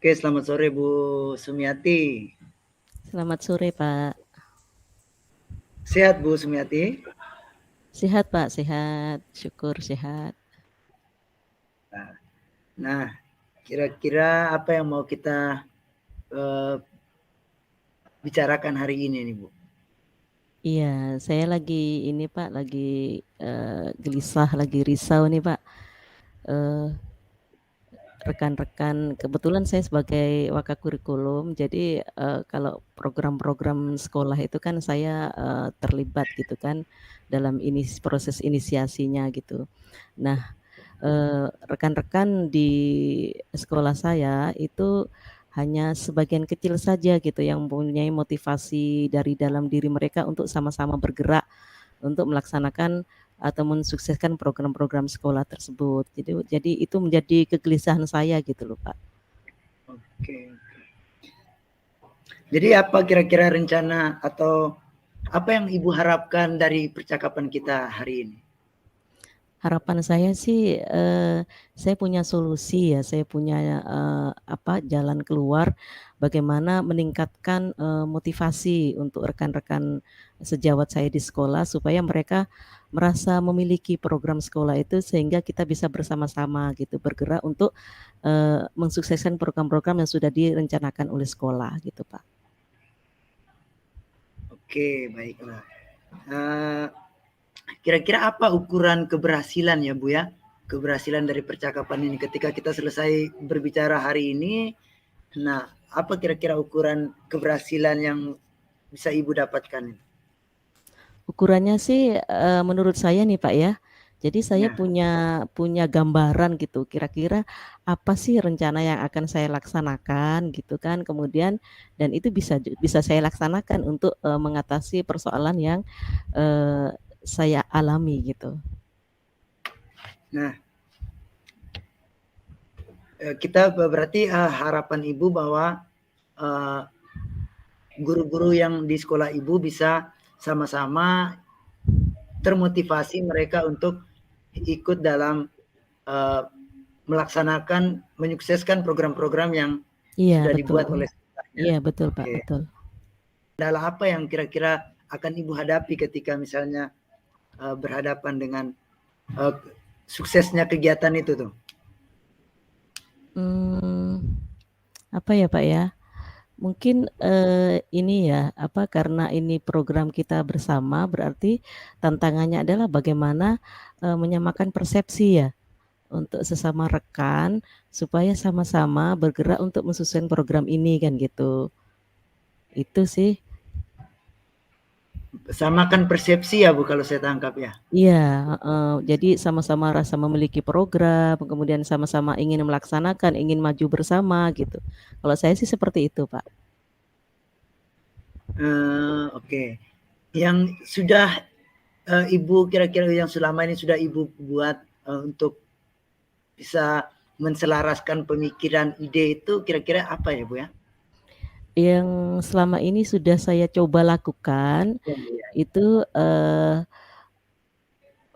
Oke, selamat sore Bu Sumiati. Selamat sore, Pak. Sehat Bu Sumiati? Sehat, Pak, sehat. Syukur sehat. Nah, kira-kira apa yang mau kita bicarakan hari ini nih Bu? Iya, saya lagi ini, Pak, lagi gelisah, lagi risau nih, Pak. Eh, Rekan-rekan, kebetulan saya sebagai wakakurikulum, jadi kalau program-program sekolah itu kan saya terlibat gitu kan dalam ini proses inisiasinya gitu. Nah, rekan-rekan di sekolah saya itu hanya sebagian kecil saja gitu yang mempunyai motivasi dari dalam diri mereka untuk sama-sama bergerak untuk melaksanakan atau mensukseskan program-program sekolah tersebut. Jadi itu menjadi kegelisahan saya gitu loh, Pak. Oke. Jadi apa kira-kira rencana atau apa yang Ibu harapkan dari percakapan kita hari ini? Harapan saya sih, saya punya solusi ya, saya punya, jalan keluar bagaimana meningkatkan, motivasi untuk rekan-rekan sejawat saya di sekolah supaya mereka merasa memiliki program sekolah itu sehingga kita bisa bersama-sama gitu bergerak untuk, mensukseskan program-program yang sudah direncanakan oleh sekolah gitu, Pak. Oke, baiklah. Kira-kira apa ukuran keberhasilan ya Bu ya? Keberhasilan dari percakapan ini ketika kita selesai berbicara hari ini. Nah, apa kira-kira ukuran keberhasilan yang bisa Ibu dapatkan? Ukurannya sih, menurut saya nih Pak ya, jadi saya Ya, punya gambaran gitu, kira-kira apa sih rencana yang akan saya laksanakan gitu kan, kemudian dan itu bisa saya laksanakan untuk, mengatasi persoalan yang, eee, saya alami gitu. nah kita berarti harapan Ibu bahwa eh, guru-guru yang di sekolah Ibu bisa sama-sama termotivasi mereka untuk ikut dalam eh, melaksanakan, menyukseskan program-program yang Iya sudah betul, dibuat oleh sekolahnya. iya betul Pak, Oke. betul. Kendala apa yang kira-kira akan Ibu hadapi ketika misalnya berhadapan dengan uh, suksesnya kegiatan itu tuh? Mmm, apa ya Pak ya, mungkin, ini ya, karena ini program kita bersama, berarti tantangannya adalah bagaimana, menyamakan persepsi ya, untuk sesama rekan, supaya sama-sama bergerak untuk mensukseskan program ini, kan gitu. Itu sih. Samakan persepsi ya Bu kalau saya tangkap ya. Iya, heeh. Jadi sama-sama rasa memiliki program, kemudian sama-sama ingin melaksanakan, ingin maju bersama, gitu. Kalau saya sih seperti itu, Pak. Oke. Yang sudah Ibu kira-kira yang selama ini sudah Ibu buat untuk bisa menselaraskan pemikiran ide itu kira-kira apa ya Bu ya? Yang selama ini sudah saya coba lakukan, Ya, ya. itu,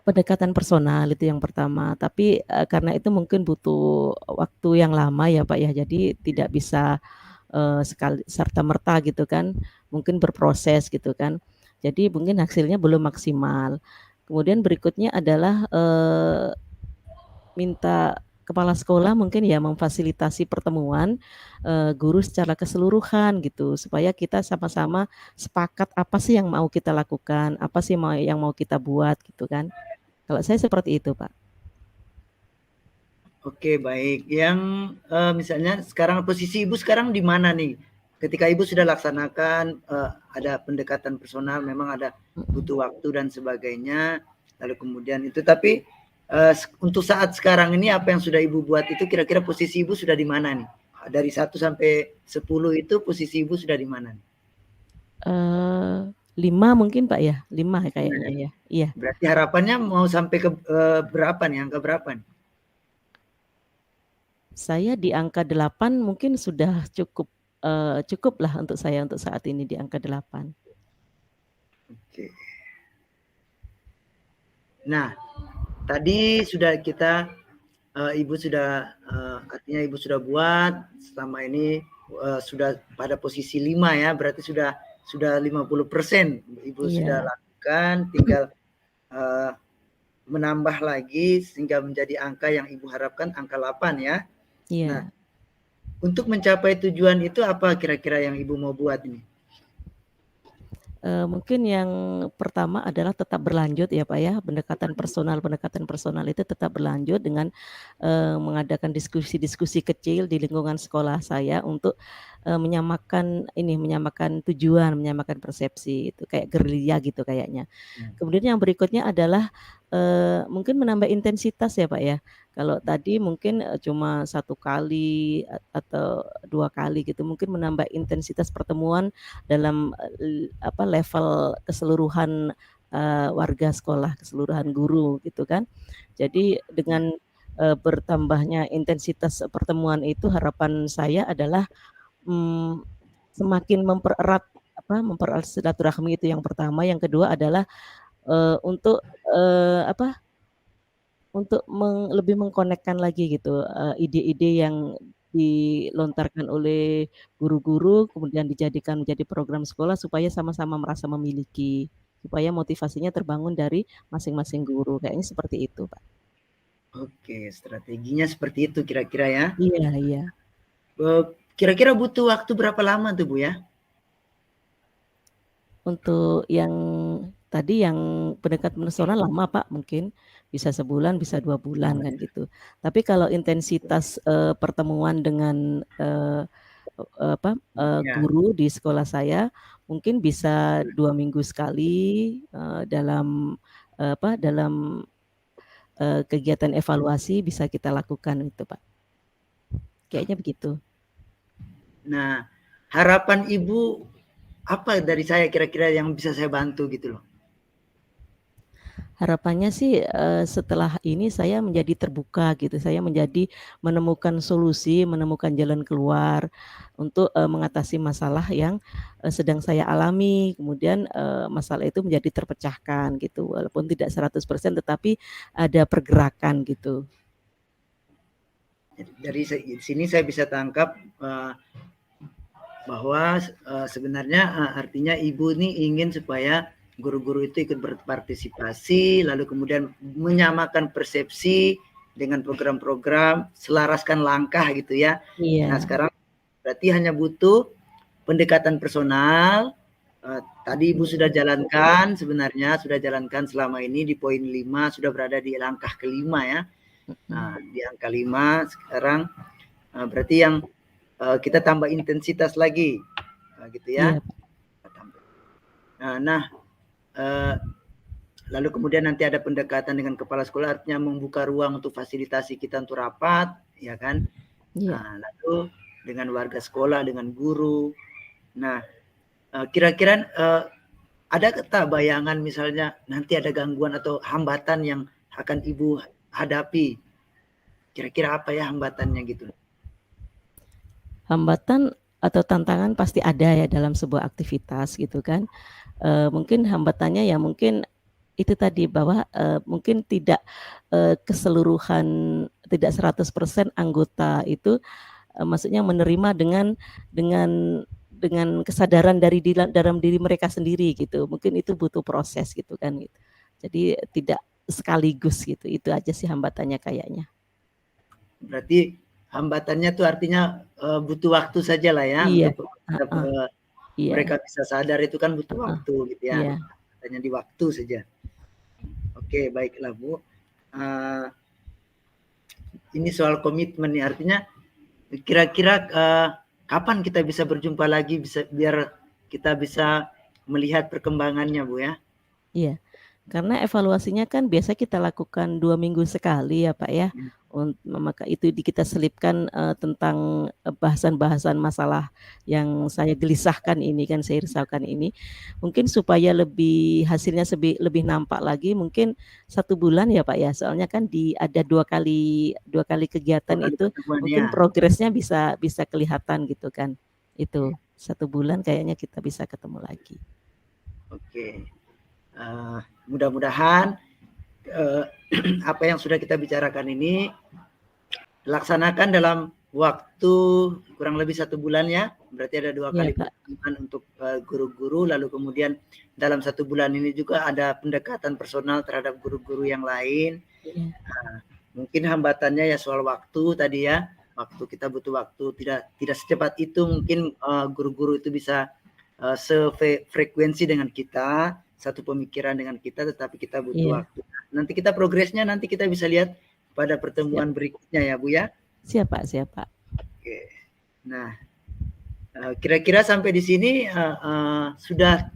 pendekatan personal itu yang pertama, tapi, karena itu mungkin butuh waktu yang lama ya, Pak, ya, jadi tidak bisa, sekali serta-merta gitu kan, mungkin berproses gitu kan. Jadi mungkin hasilnya belum maksimal. Kemudian berikutnya adalah, minta kepala sekolah mungkin ya memfasilitasi pertemuan, guru secara keseluruhan gitu, supaya kita sama-sama sepakat apa sih yang mau kita lakukan, apa sih yang mau kita buat gitu kan. Kalau saya seperti itu, Pak. Oke, baik. Yang misalnya sekarang posisi Ibu sekarang di mana nih? Ketika Ibu sudah laksanakan ada pendekatan personal, memang ada Mhm. butuh waktu dan sebagainya. Lalu kemudian itu, tapi untuk saat sekarang ini apa yang sudah Ibu buat itu kira-kira posisi Ibu sudah di mana nih? Dari 1 sampai 10 itu posisi Ibu sudah di mana nih? 5 mungkin, Pak, ya? 5 Lima kayaknya ya? ya? Iya. Berarti harapannya mau sampai ke berapa nih? Angka berapa nih? Saya di angka 8 mungkin sudah cukuplah untuk saya untuk saat ini di angka 8. Oke. Nah, tadi sudah kita Ibu sudah artinya Ibu sudah buat selama ini sudah pada posisi 5 ya, berarti sudah 50% Ibu sudah Iya. lakukan, tinggal menambah lagi sehingga menjadi angka yang Ibu harapkan angka 8 ya. Nah, Iya. untuk mencapai tujuan itu apa kira-kira yang Ibu mau buat ini? Mungkin yang pertama adalah tetap berlanjut ya, Pak, ya, pendekatan personal itu tetap berlanjut dengan, mengadakan diskusi-diskusi kecil di lingkungan sekolah saya untuk, menyamakan tujuan, menyamakan persepsi, itu kayak gerilya gitu kayaknya. Kemudian yang berikutnya adalah, mungkin menambah intensitas ya, Pak, ya. Kalau tadi mungkin, cuma 1 kali atau 2 kali gitu, mungkin menambah intensitas pertemuan dalam, level keseluruhan, warga sekolah, keseluruhan guru gitu kan. Jadi Ya. dengan, bertambahnya intensitas pertemuan itu harapan saya adalah, mmm, semakin mempererat silaturahmi itu yang pertama, yang kedua adalah untuk, untuk lebih mengkonekkan lagi gitu, ide-ide yang dilontarkan oleh guru-guru kemudian dijadikan menjadi program sekolah supaya sama-sama merasa memiliki, supaya motivasinya terbangun dari masing-masing guru, kayaknya seperti itu, Pak. Oke, strateginya seperti itu kira-kira ya. Iya iya. Kira-kira butuh waktu berapa lama tuh, Bu, ya? Untuk yang tadi yang pendekatan personal lama, Pak, mungkin bisa sebulan, bisa 2 bulan kan gitu. Tapi kalau intensitas, pertemuan dengan, Ya. guru di sekolah saya mungkin bisa 2 minggu sekali, dalam, dalam, kegiatan evaluasi bisa kita lakukan itu, Pak. Kayaknya begitu. Nah, harapan Ibu apa dari saya kira-kira yang bisa saya bantu gitu loh? Harapannya sih, setelah ini saya menjadi terbuka gitu, saya menjadi menemukan solusi, menemukan jalan keluar untuk, mengatasi masalah yang, sedang saya alami. Kemudian, masalah itu menjadi terpecahkan gitu, walaupun tidak 100% tetapi ada pergerakan gitu. Dari sini saya bisa tangkap bahwa sebenarnya artinya Ibu ini ingin supaya guru-guru itu ikut berpartisipasi, lalu kemudian menyamakan persepsi dengan program-program, selaraskan langkah gitu ya. Nah, Iya, sekarang berarti hanya butuh pendekatan personal. Tadi Ibu sudah jalankan sebenarnya, sudah jalankan selama ini di poin 5, sudah berada di langkah kelima ya. mhm, Nah, di angka 5 sekarang berarti yang kita tambah intensitas lagi, gitu ya. iya, Nah, lalu kemudian nanti ada pendekatan dengan kepala sekolah, artinya membuka ruang untuk fasilitasi kita untuk rapat, ya kan. iya. Nah, lalu dengan warga sekolah, dengan guru. Nah, kira-kira ada tak bayangan misalnya nanti ada gangguan atau hambatan yang akan Ibu hadapi? Kira-kira apa ya hambatannya gitu? Hambatan atau tantangan pasti ada ya dalam sebuah aktivitas gitu kan. Mungkin hambatannya ya mungkin itu tadi bahwa, mungkin tidak, keseluruhan tidak 100% anggota itu, maksudnya menerima dengan dengan kesadaran dalam diri mereka sendiri gitu, mungkin itu butuh proses gitu kan gitu. Jadi tidak sekaligus gitu, itu aja sih hambatannya kayaknya. Berarti hambatannya tuh artinya butuh waktu saja lah ya Iya, untuk heeh, iya, mereka bisa sadar itu kan butuh heeh, waktu gitu ya. iya, Hanya di waktu saja. Oke, baiklah Bu. Uh, ini soal komitmen nih artinya kira-kira kapan kita bisa berjumpa lagi bisa biar kita bisa melihat perkembangannya Bu ya. iya. Karena evaluasinya kan biasa kita lakukan 2 minggu sekali ya, Pak, ya. Maka itu kita selipkan, tentang, bahasan-bahasan masalah yang saya gelisahkan ini kan, saya risaukan ini. Mungkin supaya hasilnya lebih nampak lagi mungkin 1 bulan ya, Pak, ya. Soalnya kan ada 2 kali Dua kegiatan kali itu pertemuan ya. mungkin progresnya bisa bisa kelihatan gitu kan. Itu, 1 bulan kayaknya kita bisa ketemu lagi. Oke. Mudah-mudahan apa yang sudah kita bicarakan ini laksanakan dalam waktu kurang lebih 1 bulan ya. Berarti ada 2 Iya, kali Pak. pertemuan untuk, guru-guru, lalu kemudian dalam 1 bulan ini juga ada pendekatan personal terhadap guru-guru yang lain. Iya. Mungkin hambatannya ya soal waktu tadi ya, waktu kita butuh waktu, tidak secepat itu mungkin, guru-guru itu bisa, sefrekuensi dengan kita, satu pemikiran dengan kita, tetapi kita butuh Iya. waktu. Nanti kita progresnya nanti kita bisa lihat pada Siap. pertemuan berikutnya ya, Bu, ya. Siap, Pak, siap, Pak. Oke. Nah, kira-kira sampai di sini, sudah,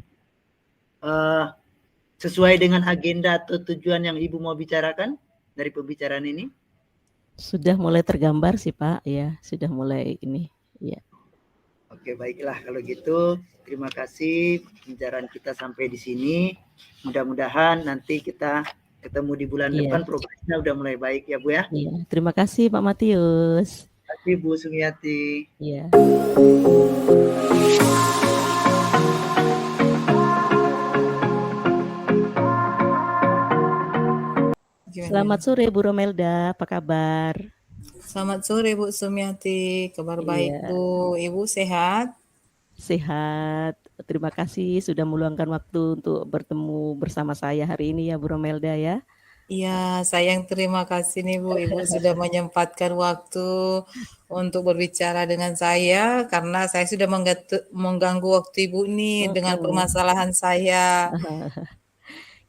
sesuai dengan agenda atau tujuan yang Ibu mau bicarakan dari pembicaraan ini? Sudah mulai tergambar sih, Pak, ya, sudah mulai ini, ya. Oke, baiklah kalau gitu. Terima kasih pembicaraan kita sampai di sini. Mudah-mudahan nanti kita ketemu di bulan Iya. depan progresnya udah mulai baik ya, Bu, ya. Iya, terima kasih Pak Matius. Terima kasih Bu Sumiati. Iya. Selamat sore Bu Romelda, apa kabar? Selamat sore Bu Sumiati, kabar baik Iya. Bu, Ibu sehat? Sehat. Terima kasih sudah meluangkan waktu untuk bertemu bersama saya hari ini ya Bu Romelda ya. Iya, saya yang terima kasih nih Bu, Ibu sudah menyempatkan waktu untuk berbicara dengan saya karena saya sudah mengganggu waktu Ibu nih dengan permasalahan saya.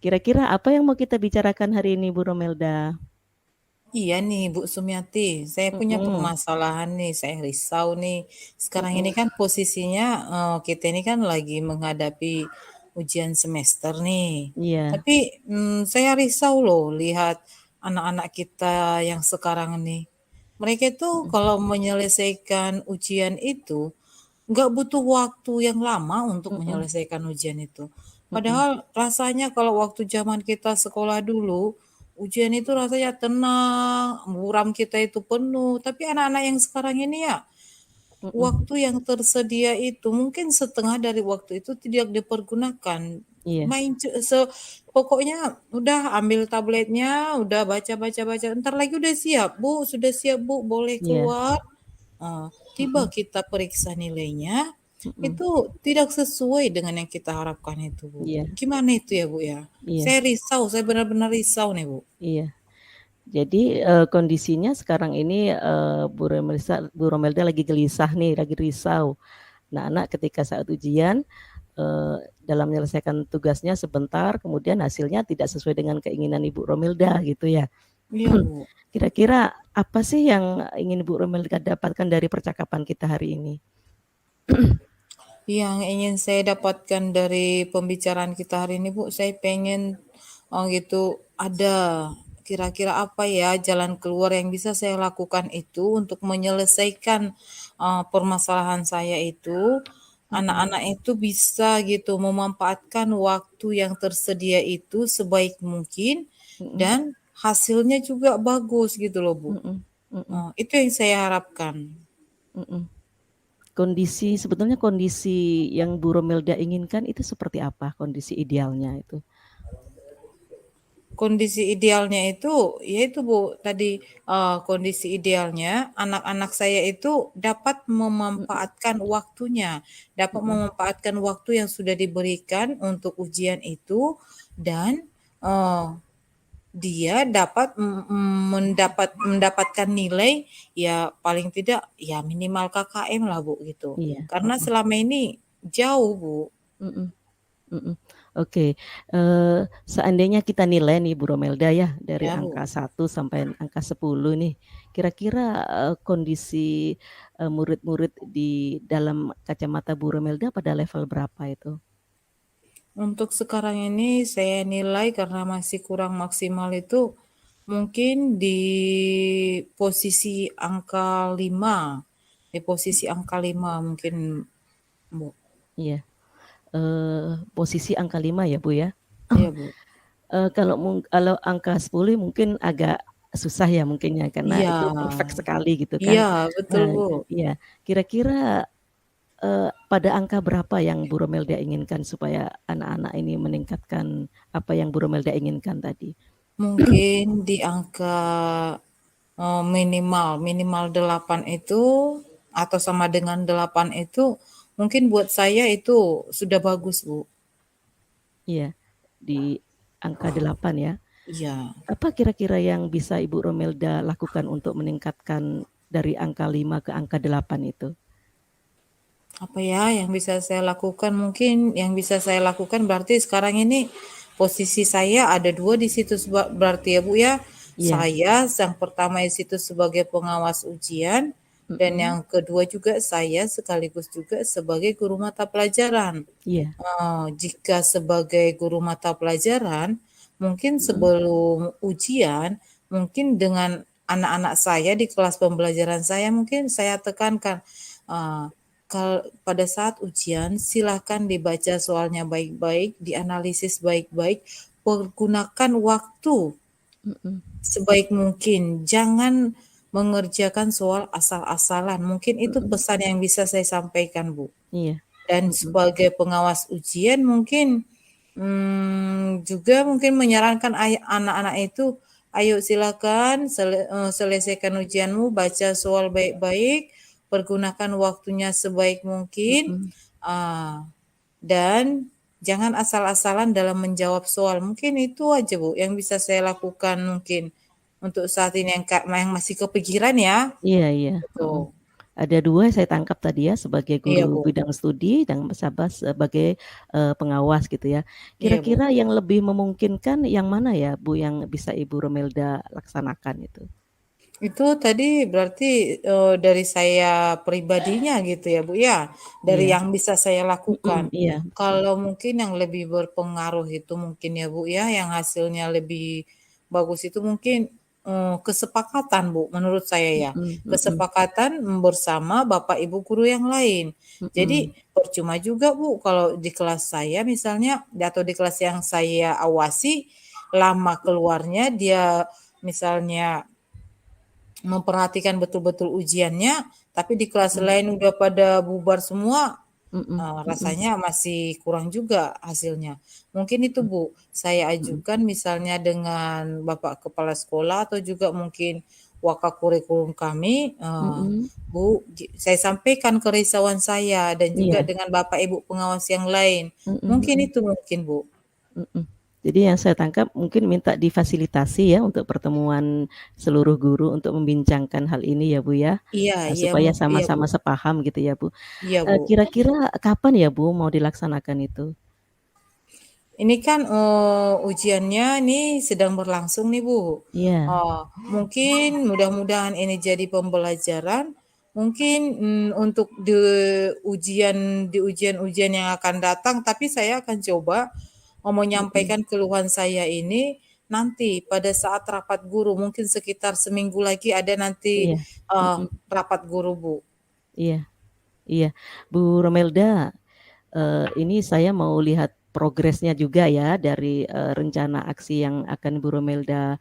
Kira-kira apa yang mau kita bicarakan hari ini Bu Romelda? Iya nih Bu Sumiati, saya punya permasalahan nih, saya risau nih. Sekarang ini kan posisinya kita ini kan lagi menghadapi ujian semester nih. Iya. Tapi saya risau loh lihat anak-anak kita yang sekarang nih. Mereka itu kalau menyelesaikan ujian itu nggak butuh waktu yang lama untuk menyelesaikan ujian itu. Padahal rasanya kalau waktu zaman kita sekolah dulu, ujian itu rasanya tenang, buram kita itu penuh. Tapi anak-anak yang sekarang ini ya, waktu yang tersedia itu mungkin setengah dari waktu itu tidak dipergunakan. Iya. Pokoknya udah ambil tabletnya, udah baca. Ntar lagi udah siap, Bu, sudah siap Bu, boleh Iya. keluar. Tiba kita periksa nilainya, itu tidak sesuai dengan yang kita harapkan itu, Bu. Iya. Gimana itu ya, Bu ya? Iya. Saya risau, saya benar-benar risau nih, Bu. Iya. Jadi kondisinya sekarang ini Bu Romelda lagi gelisah nih, lagi risau. Nah, anak ketika saat ujian dalam menyelesaikan tugasnya sebentar, kemudian hasilnya tidak sesuai dengan keinginan Ibu Romelda gitu ya. Iya, Bu. Kira-kira apa sih yang ingin Ibu Romelda dapatkan dari percakapan kita hari ini? Yang ingin saya dapatkan dari pembicaraan kita hari ini, Bu, saya pengen gitu ada kira-kira apa ya jalan keluar yang bisa saya lakukan itu untuk menyelesaikan permasalahan saya itu. Anak-anak itu bisa gitu memanfaatkan waktu yang tersedia itu sebaik mungkin dan hasilnya juga bagus gitu loh, Bu. Itu yang saya harapkan. Sebetulnya kondisi yang Bu Romelda inginkan itu seperti apa kondisi idealnya itu? Kondisi idealnya itu, yaitu Bu, tadi kondisi idealnya anak-anak saya itu dapat memanfaatkan waktunya, dapat memanfaatkan waktu yang sudah diberikan untuk ujian itu dan dia dapat mendapatkan nilai ya paling tidak ya minimal KKM lah Bu gitu. Iya. Karena selama ini jauh Bu. Oke, seandainya kita nilai nih Bu Romelda ya dari Ya, Bu. angka 1 sampai angka 10 nih, kira-kira kondisi murid-murid di dalam kacamata Bu Romelda pada level berapa itu? Untuk sekarang ini saya nilai karena masih kurang maksimal itu mungkin di posisi angka 5. Di posisi angka 5 mungkin, Bu. Iya. Posisi angka 5 ya Bu ya? Iya, Bu. Kalau angka 10 mungkin agak susah ya mungkin ya karena Iya. itu perfect sekali gitu kan. Iya, betul Bu. Iya. Kira-kira pada angka berapa yang Bu Romelda inginkan supaya anak-anak ini meningkatkan apa yang Bu Romelda inginkan tadi? Mungkin di angka minimal 8 itu atau sama dengan 8 itu mungkin buat saya itu sudah bagus, Bu. Iya, di angka 8 ya. Iya. Apa kira-kira yang bisa Ibu Romelda lakukan untuk meningkatkan dari angka 5 ke angka 8 itu? Apa ya yang bisa saya lakukan? Mungkin yang bisa saya lakukan berarti sekarang ini posisi saya ada 2 di situ berarti ya, Bu, ya. Iya. Saya yang pertama di situ sebagai pengawas ujian dan yang kedua juga saya sekaligus juga sebagai guru mata pelajaran. Iya. Jika sebagai guru mata pelajaran, mungkin sebelum ujian, mungkin dengan anak-anak saya di kelas pembelajaran saya mungkin saya tekankan, pada saat ujian silahkan dibaca soalnya baik-baik, dianalisis baik-baik, pergunakan waktu sebaik mungkin, jangan mengerjakan soal asal-asalan. Mungkin itu pesan yang bisa saya sampaikan, Bu. Iya. Dan sebagai pengawas ujian mungkin juga mungkin menyarankan anak-anak itu, ayo silakan selesaikan ujianmu, baca soal baik-baik, pergunakan waktunya sebaik mungkin, dan jangan asal-asalan dalam menjawab soal. Mungkin itu aja, Bu, yang bisa saya lakukan mungkin untuk saat ini yang masih kepikiran ya. Iya, iya. Betul. Ada 2 saya tangkap tadi ya, sebagai Iya, guru Bu. bidang studi dan Sabah sebagai, pengawas gitu ya. Iya, Bu. Kira-kira yang lebih memungkinkan yang mana ya, Bu, yang bisa Ibu Romelda laksanakan itu? Itu tadi berarti, dari saya pribadinya gitu ya, Bu, ya, dari Iya. yang bisa saya lakukan. Iya, betul. Kalau mungkin yang lebih berpengaruh itu mungkin ya, Bu, ya, yang hasilnya lebih bagus itu mungkin, kesepakatan, Bu, menurut saya ya. Kesepakatan bersama Bapak Ibu guru yang lain. Jadi percuma juga, Bu, kalau di kelas saya misalnya atau di kelas yang saya awasi, lama keluarnya dia misalnya memperhatikan betul-betul ujiannya, tapi di kelas lain udah pada bubar semua, rasanya masih kurang juga hasilnya. Mungkin itu, Bu, saya ajukan misalnya dengan Bapak Kepala Sekolah atau juga mungkin Wakakurikulum kami, Bu, saya sampaikan kerisauan saya dan juga Iya. dengan Bapak Ibu pengawas yang lain. Mungkin itu mungkin, Bu. Jadi yang saya tangkap mungkin minta difasilitasi ya untuk pertemuan seluruh guru untuk membincangkan hal ini ya, Bu, ya, Iya iya, supaya iya, Bu. sama-sama sepaham gitu ya, Bu. Iya, Bu. Kira-kira kapan ya, Bu, mau dilaksanakan itu? Ini kan, ujiannya nih sedang berlangsung nih, Bu. Iya. Mungkin mudah-mudahan ini jadi pembelajaran, mungkin, untuk di ujian-ujian yang akan datang, tapi saya akan coba, menyampaikan keluhan saya ini nanti pada saat rapat guru, mungkin sekitar seminggu lagi ada nanti, Iya. rapat guru, Bu. Iya. Iya. Bu Romelda, ini saya mau lihat progresnya juga ya dari, rencana aksi yang akan Bu Romelda,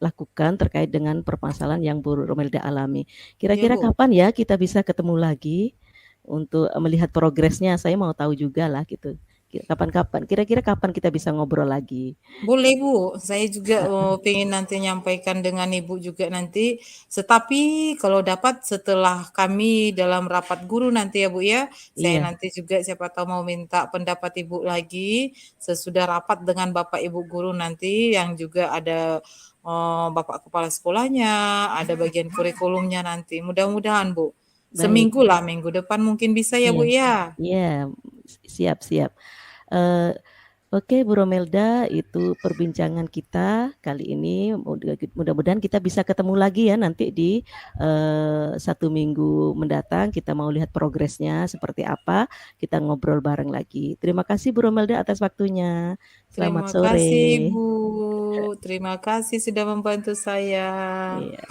lakukan terkait dengan permasalahan yang Bu Romelda alami. Iya, Kira-kira Bu. kapan ya kita bisa ketemu lagi untuk, melihat progresnya? Saya mau tahu juga lah gitu. Kapan-kapan, kira-kira kapan kita bisa ngobrol lagi? Boleh, Bu. Saya juga, pengen nanti nyampaikan dengan Ibu juga nanti. Tetapi kalau dapat setelah kami dalam rapat guru nanti ya, Bu, ya. Saya Iya. nanti juga siapa tahu mau minta pendapat Ibu lagi sesudah rapat dengan Bapak Ibu guru nanti yang juga ada, Bapak Kepala Sekolahnya, ada bagian kurikulumnya nanti. Mudah-mudahan, Bu. Baik. Seminggu lah, minggu depan mungkin bisa ya, Bu, ya? Iya, siap siap. Oke Bu Romelda, itu perbincangan kita kali ini. Mudah-mudahan kita bisa ketemu lagi ya nanti di 1 minggu mendatang. Kita mau lihat progresnya seperti apa. Kita ngobrol bareng lagi. Terima kasih Bu Romelda atas waktunya. Selamat Terima sore. kasih, Bu. Terima kasih sudah membantu saya. Iya.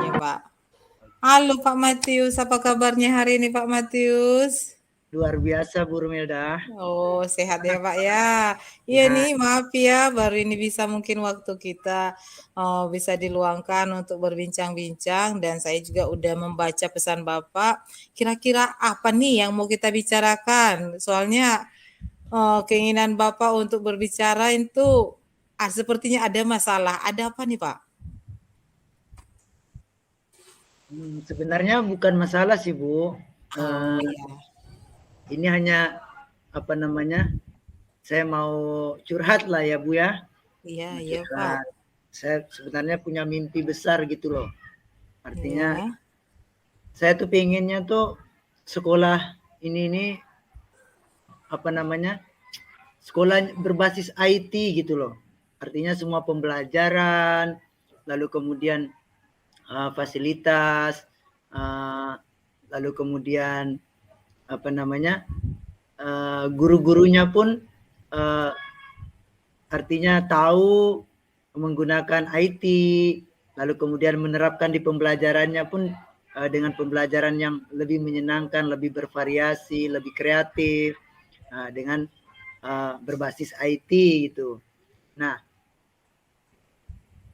Ya, Pak. Halo Pak Matius, apa kabarnya hari ini Pak Matius? Luar biasa Bu Rumilda. Oh, sehat ya Pak ya. Iya Sehat. nih, maaf ya, baru ini bisa mungkin waktu kita bisa diluangkan untuk berbincang-bincang dan saya juga udah membaca pesan Bapak. Kira-kira apa nih yang mau kita bicarakan? Soalnya keinginan Bapak untuk berbicara itu sepertinya ada masalah. Ada apa nih Pak? Sebenarnya bukan masalah sih Bu. Oh Eh, iya, ini hanya apa namanya? Saya mau curhat lah ya Bu ya. iya, Mau iya Pak. curhat. Saya sebenarnya punya mimpi besar gitu loh. Artinya Iya, saya tuh pengennya tuh sekolah ini apa namanya? Sekolah berbasis IT gitu loh. Artinya semua pembelajaran, lalu kemudian fasilitas, lalu kemudian apa namanya, guru-gurunya pun artinya tahu menggunakan IT, lalu kemudian menerapkan di pembelajarannya pun dengan pembelajaran yang lebih menyenangkan, lebih bervariasi, lebih kreatif, dengan berbasis IT gitu. Nah,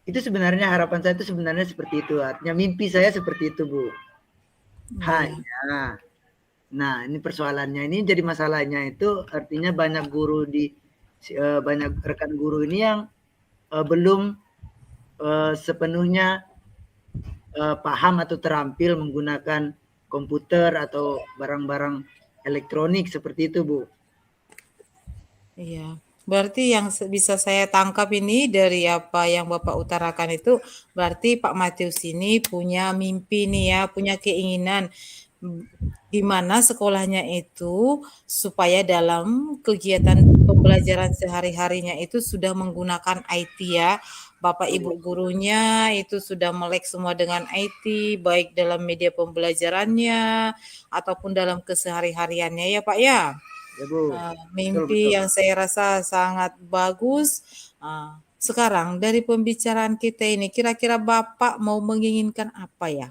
itu sebenarnya harapan saya itu sebenarnya seperti itu. Artinya mimpi saya seperti itu, Bu. iya. Hanya, nah ini persoalannya ini jadi masalahnya itu artinya banyak rekan guru ini yang belum sepenuhnya paham atau terampil menggunakan komputer atau barang-barang elektronik seperti itu, Bu. Iya, berarti yang bisa saya tangkap ini dari apa yang Bapak utarakan itu, berarti Pak Matius ini punya mimpi nih ya, punya keinginan di mana sekolahnya itu supaya dalam kegiatan pembelajaran sehari-harinya itu sudah menggunakan IT ya. Bapak Ibu gurunya itu sudah melek semua dengan IT, baik dalam media pembelajarannya ataupun dalam kesehari-hariannya ya Pak ya. Ya, Bu. Betul, Mimpi betul. yang saya rasa sangat bagus. Sekarang dari pembicaraan kita ini, kira-kira Bapak mau menginginkan apa ya?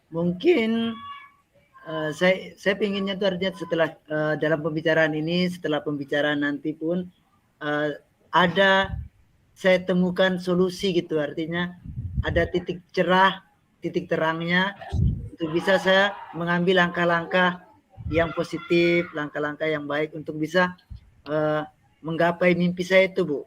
Mungkin saya pinginnya tuh artinya setelah dalam pembicaraan ini, setelah pembicaraan nanti pun ada saya temukan solusi gitu, artinya ada titik cerah, titik terangnya untuk bisa saya mengambil langkah-langkah yang positif, langkah-langkah yang baik untuk bisa menggapai mimpi saya itu, Bu.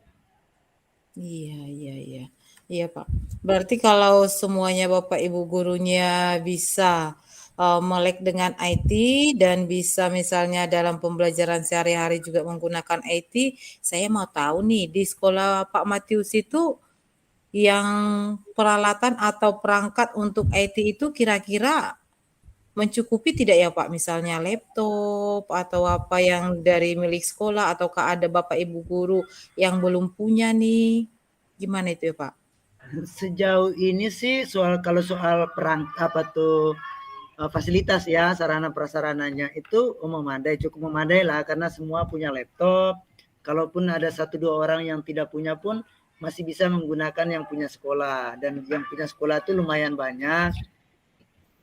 Iya, iya, iya. Iya, Pak. Berarti kalau semuanya Bapak Ibu gurunya bisa melek dengan IT dan bisa misalnya dalam pembelajaran sehari-hari juga menggunakan IT, saya mau tahu nih di sekolah Pak Matius itu yang peralatan atau perangkat untuk IT itu kira-kira mencukupi tidak ya Pak? Misalnya laptop atau apa yang dari milik sekolah ataukah ada Bapak Ibu guru yang belum punya nih? Gimana itu ya Pak? Sejauh ini sih kalau soal perang apa tuh fasilitas ya sarana prasarananya itu memadai, cukup memadai lah karena semua punya laptop. Kalaupun ada 1-2 orang yang tidak punya pun masih bisa menggunakan yang punya sekolah, dan yang punya sekolah itu lumayan banyak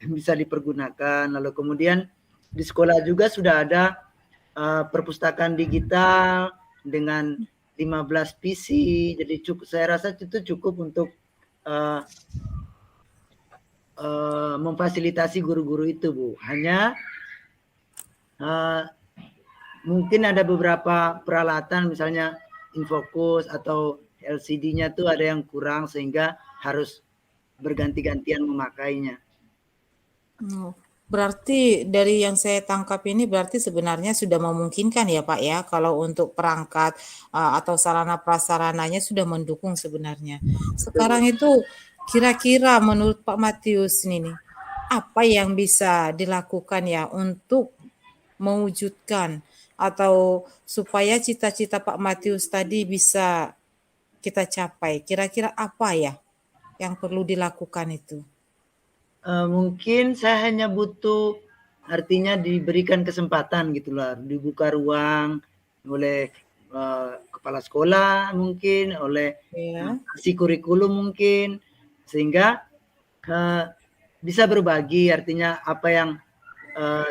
bisa dipergunakan. Lalu kemudian di sekolah juga sudah ada perpustakaan digital dengan 15 PC. Jadi saya rasa itu cukup untuk memfasilitasi guru-guru itu, Bu. Hanya mungkin ada beberapa peralatan misalnya infokus atau LCD-nya tuh ada yang kurang sehingga harus berganti-gantian memakainya. Berarti dari yang saya tangkap ini berarti sebenarnya sudah memungkinkan ya Pak ya kalau untuk perangkat atau sarana prasarananya sudah mendukung sebenarnya. Sekarang itu kira-kira menurut Pak Matius ini nih, apa yang bisa dilakukan ya untuk mewujudkan atau supaya cita-cita Pak Matius tadi bisa kita capai? Kira-kira apa ya yang perlu dilakukan itu? Mungkin saya hanya butuh artinya diberikan kesempatan gitulah, dibuka ruang oleh kepala sekolah mungkin, oleh Ya. si kurikulum mungkin, sehingga bisa berbagi, artinya apa yang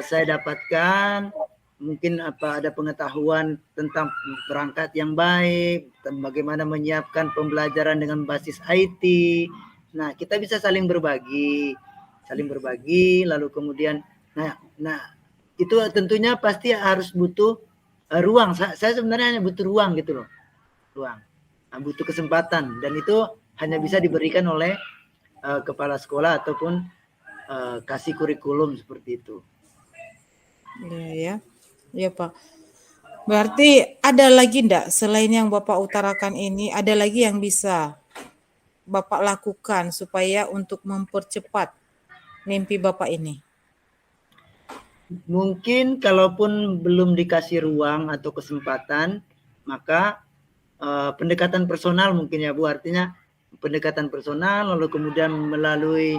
saya dapatkan, mungkin ada pengetahuan tentang perangkat yang baik, bagaimana menyiapkan pembelajaran dengan basis IT. Nah, kita bisa saling berbagi, lalu kemudian, nah itu tentunya pasti harus butuh ruang. Saya sebenarnya hanya butuh ruang gitu loh, butuh kesempatan, dan itu hanya bisa diberikan oleh kepala sekolah ataupun kasih kurikulum seperti itu. Ya Pak. Berarti ada lagi enggak selain yang Bapak utarakan ini, ada lagi yang bisa Bapak lakukan supaya untuk mempercepat mimpi Bapak ini? Mungkin kalaupun belum dikasih ruang atau kesempatan, maka pendekatan personal mungkin ya Bu, artinya pendekatan personal, lalu kemudian melalui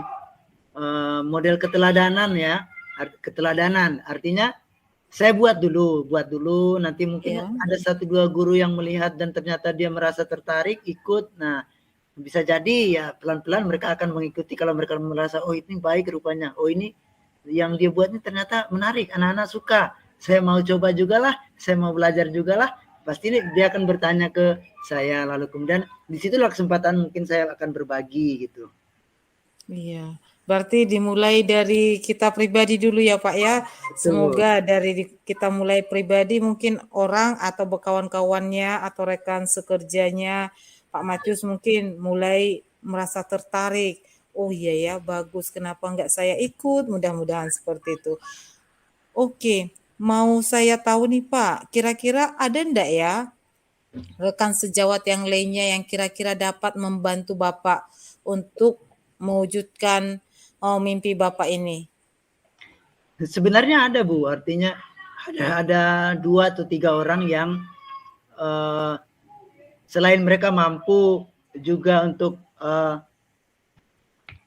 model keteladanan ya, keteladanan artinya saya buat dulu, nanti mungkin ada 1-2 guru yang melihat dan ternyata dia merasa tertarik ikut. Nah, bisa jadi ya pelan-pelan mereka akan mengikuti kalau mereka merasa oh ini baik rupanya, oh ini yang dia buatnya ternyata menarik, anak-anak suka, saya mau coba juga lah, saya mau belajar juga lah, pasti dia akan bertanya ke saya, lalu kemudian disitulah kesempatan mungkin saya akan berbagi gitu. Iya, berarti dimulai dari kita pribadi dulu ya Pak ya. Semoga dari kita mulai pribadi, mungkin orang atau kawan-kawannya atau rekan sekerjanya Pak Matius mungkin mulai merasa tertarik. Oh iya ya, bagus, kenapa enggak saya ikut? Mudah-mudahan seperti itu. Oke, mau saya tahu nih Pak, kira-kira ada enggak ya rekan sejawat yang lainnya yang kira-kira dapat membantu Bapak untuk mewujudkan mimpi Bapak ini? Sebenarnya ada Bu, artinya ada 2 atau 3 orang yang selain mereka mampu juga untuk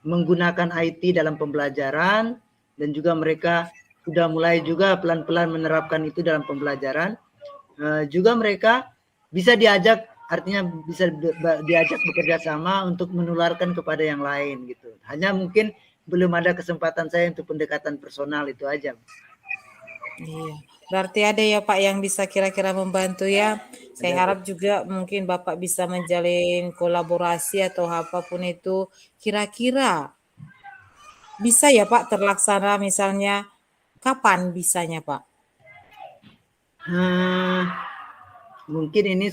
menggunakan IT dalam pembelajaran, dan juga mereka sudah mulai juga pelan-pelan menerapkan itu dalam pembelajaran, juga mereka bisa diajak, artinya bisa diajak bekerja sama untuk menularkan kepada yang lain gitu. Hanya mungkin belum ada kesempatan saya untuk pendekatan personal, itu aja. Iya, berarti ada ya Pak yang bisa kira-kira membantu ya. Saya harap juga mungkin Bapak bisa menjalin kolaborasi atau apapun itu. Kira-kira bisa ya Pak terlaksana, misalnya kapan bisanya Pak? Mungkin ini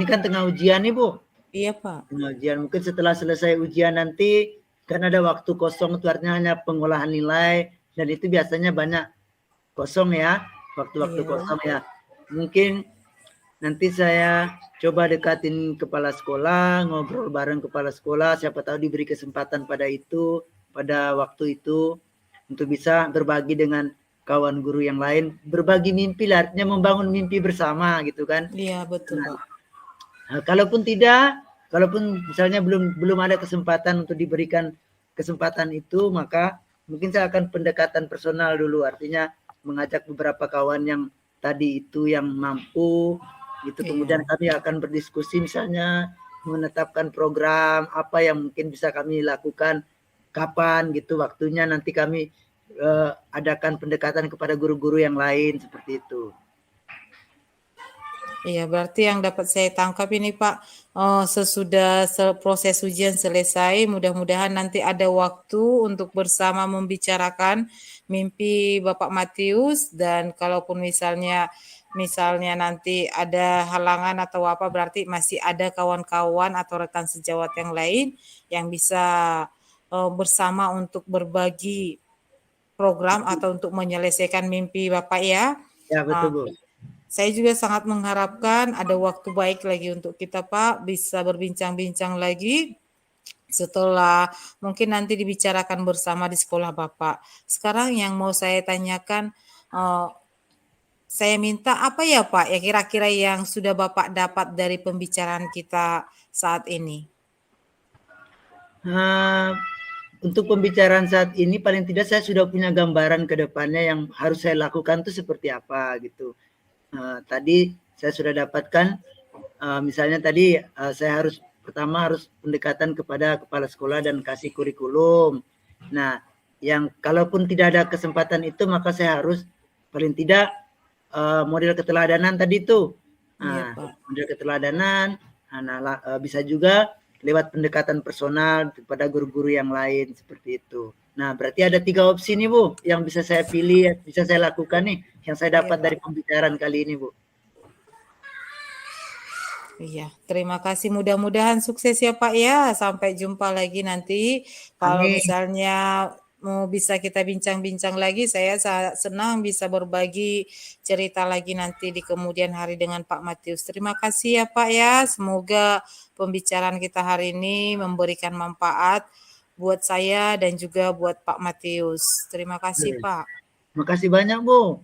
kan tengah ujian nih Bu. Iya Pak. Tengah ujian, mungkin setelah selesai ujian nanti kan ada waktu kosong, itu artinya hanya pengolahan nilai, dan itu biasanya banyak kosong ya, waktu-waktu kosong ya. Mungkin nanti saya coba dekatin kepala sekolah, ngobrol bareng kepala sekolah, siapa tahu diberi kesempatan pada waktu itu untuk bisa berbagi dengan kawan guru yang lain, berbagi mimpi lah, artinya membangun mimpi bersama gitu kan. Iya betul Pak. Nah, kalaupun misalnya belum ada kesempatan untuk diberikan kesempatan itu, maka mungkin saya akan pendekatan personal dulu, artinya mengajak beberapa kawan yang tadi itu yang mampu gitu. Kemudian kami akan berdiskusi, misalnya menetapkan program apa yang mungkin bisa kami lakukan, kapan gitu waktunya, nanti kami adakan pendekatan kepada guru-guru yang lain seperti itu. Iya, berarti yang dapat saya tangkap ini Pak, sesudah proses ujian selesai, mudah-mudahan nanti ada waktu untuk bersama membicarakan mimpi Bapak Matius, dan kalaupun misalnya nanti ada halangan atau apa, berarti masih ada kawan-kawan atau rekan sejawat yang lain yang bisa bersama untuk berbagi program atau untuk menyelesaikan mimpi Bapak ya. Ya betul Bu. Saya juga sangat mengharapkan ada waktu baik lagi untuk kita Pak, bisa berbincang-bincang lagi setelah mungkin nanti dibicarakan bersama di sekolah Bapak. Sekarang yang mau saya tanyakan, saya minta apa ya Pak ya kira-kira yang sudah Bapak dapat dari pembicaraan kita saat ini? Untuk pembicaraan saat ini paling tidak saya sudah punya gambaran ke depannya yang harus saya lakukan itu seperti apa gitu. Tadi saya sudah dapatkan, misalnya tadi saya pertama harus pendekatan kepada kepala sekolah dan kasih kurikulum. Nah, yang kalaupun tidak ada kesempatan itu maka saya harus paling tidak model keteladanan tadi itu. Iya, Nah, Pak. model keteladanan, bisa juga lewat pendekatan personal kepada guru-guru yang lain seperti itu. Nah, berarti ada 3 opsi nih Bu, yang bisa saya pilih, bisa saya lakukan nih, yang saya dapat Iya, Pak. dari pembicaraan kali ini Bu. Iya, terima kasih. Mudah-mudahan sukses ya Pak ya. Sampai jumpa lagi nanti. Kalau Amin. misalnya mau bisa kita bincang-bincang lagi, saya sangat senang bisa berbagi cerita lagi nanti di kemudian hari dengan Pak Matius. Terima kasih ya Pak ya. Semoga pembicaraan kita hari ini memberikan manfaat buat saya dan juga buat Pak Matius. Terima kasih Pak. Terima kasih banyak Bu.